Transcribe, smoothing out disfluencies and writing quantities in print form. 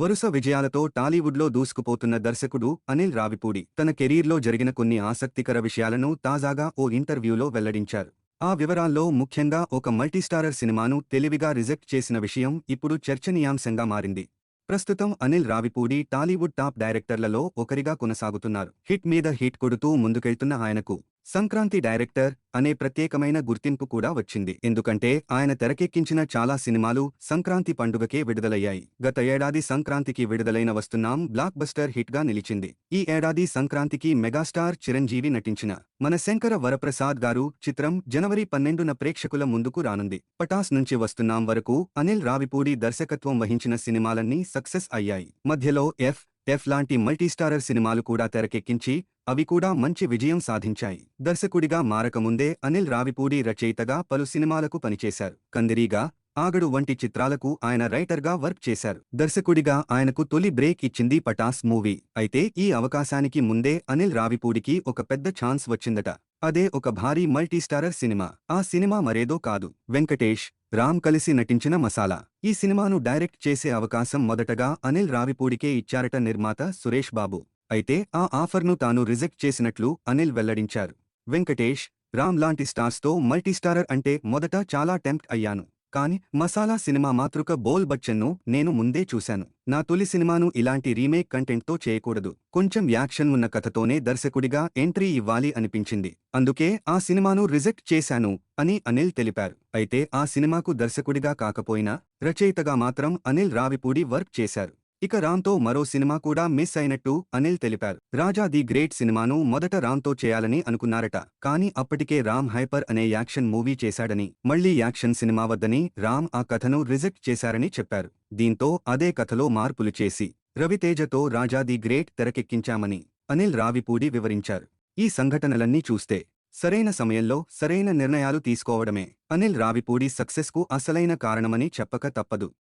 వరుస విజయాలతో టాలీవుడ్లో దూసుకుపోతున్న దర్శకుడు అనిల్ రావిపూడి తన కెరీర్లో జరిగిన కొన్ని ఆసక్తికర విషయాలను తాజాగా ఓ ఇంటర్వ్యూలో వెల్లడించారు. ఆ వివరాల్లో ముఖ్యంగా ఒక మల్టీస్టారర్ సినిమాను తెలివిగా రిజెక్ట్ చేసిన విషయం ఇప్పుడు చర్చనీయాంశంగా మారింది. ప్రస్తుతం అనిల్ రావిపూడి టాలీవుడ్ టాప్ డైరెక్టర్లలో ఒకరిగా కొనసాగుతున్నారు. హిట్ మీద హిట్ కొడుతూ ముందుకెళ్తున్న ఆయనకు సంక్రాంతి డైరెక్టర్ అనే ప్రత్యేకమైన గుర్తింపు కూడా వచ్చింది. ఎందుకంటే ఆయన తెరకెక్కించిన చాలా సినిమాలు సంక్రాంతి పండుగకే విడుదలయ్యాయి. గత ఏడాది సంక్రాంతికి విడుదలైన వస్తున్నాం బ్లాక్ బస్టర్ హిట్ గా నిలిచింది. ఈ ఏడాది సంక్రాంతికి మెగాస్టార్ చిరంజీవి నటించిన మన శంకర వరప్రసాద్ గారు చిత్రం జనవరి 12న ప్రేక్షకుల ముందుకు రానుంది. పటాస్ నుంచి వస్తున్నాం వరకు అనిల్ రావిపూడి దర్శకత్వం వహించిన సినిమాలన్నీ సక్సెస్ అయ్యాయి. మధ్యలో ఎఫ్ లాంటి మల్టీస్టారర్ సినిమాలు కూడా తెరకెక్కించి అవి కూడా మంచి విజయం సాధించాయి. దర్శకుడిగా మారకముందే అనిల్ రావిపూడి రచయితగా పలు సినిమాలకు పనిచేశారు. కందిరీగా, ఆగడు వంటి చిత్రాలకు ఆయన రైటర్గా వర్క్ చేశారు. దర్శకుడిగా ఆయనకు తొలి బ్రేక్ ఇచ్చింది పటాస్ మూవీ. అయితే ఈ అవకాశానికి ముందే అనిల్ రావిపూడికి ఒక పెద్ద ఛాన్స్ వచ్చిందట. అదే ఒక భారీ మల్టీస్టారర్ సినిమా. ఆ సినిమా మరేదో కాదు, వెంకటేష్, రామ్ కలిసి నటించిన మసాలా. ఈ సినిమాను డైరెక్ట్ చేసే అవకాశం మొదటగా అనిల్ రావిపూడికే ఇచ్చారట నిర్మాత సురేష్ బాబు. అయితే ఆ ఆఫర్ను తాను రిజెక్ట్ చేసినట్లు అనిల్ వెల్లడించారు. వెంకటేష్, రామ్ లాంటి స్టార్స్తో మల్టీస్టారర్ అంటే మొదట చాలా టెంప్ట్ అయ్యాను. కాని మసాలా సినిమా మాతృక బోల్ బచ్చన్ను నేను ముందే చూశాను. నా తొలి సినిమాను ఇలాంటి రీమేక్ కంటెంట్తో చేయకూడదు. కొంచెం యాక్షన్ ఉన్న కథతోనే దర్శకుడిగా ఎంట్రీ ఇవ్వాలి అనిపించింది. అందుకే ఆ సినిమాను రిజెక్ట్ చేశాను అని అనిల్ తెలిపారు. అయితే ఆ సినిమాకు దర్శకుడిగా కాకపోయినా రచయితగా మాత్రం అనిల్ రావిపూడి వర్క్ చేశారు. ఇక రామ్తో మరో సినిమా కూడా మిస్ అయినట్టు అనిల్ తెలిపారు. రాజా ది గ్రేట్ సినిమాను మొదట రామ్తో చేయాలని అనుకున్నారట. కానీ అప్పటికే రామ్ హైపర్ అనే యాక్షన్ మూవీ చేశాడని, మళ్లీ యాక్షన్ సినిమా వద్దని రామ్ ఆ కథను రిజెక్ట్ చేశారని చెప్పారు. దీంతో అదే కథలో మార్పులు చేసి రవితేజతో రాజా ది గ్రేట్ తెరకెక్కించామని అనిల్ రావిపూడి వివరించారు. ఈ సంఘటనలన్నీ చూస్తే సరైన సమయంలో సరైన నిర్ణయాలు తీసుకోవడమే అనిల్ రావిపూడి సక్సెస్కు అసలైన కారణమని చెప్పక తప్పదు.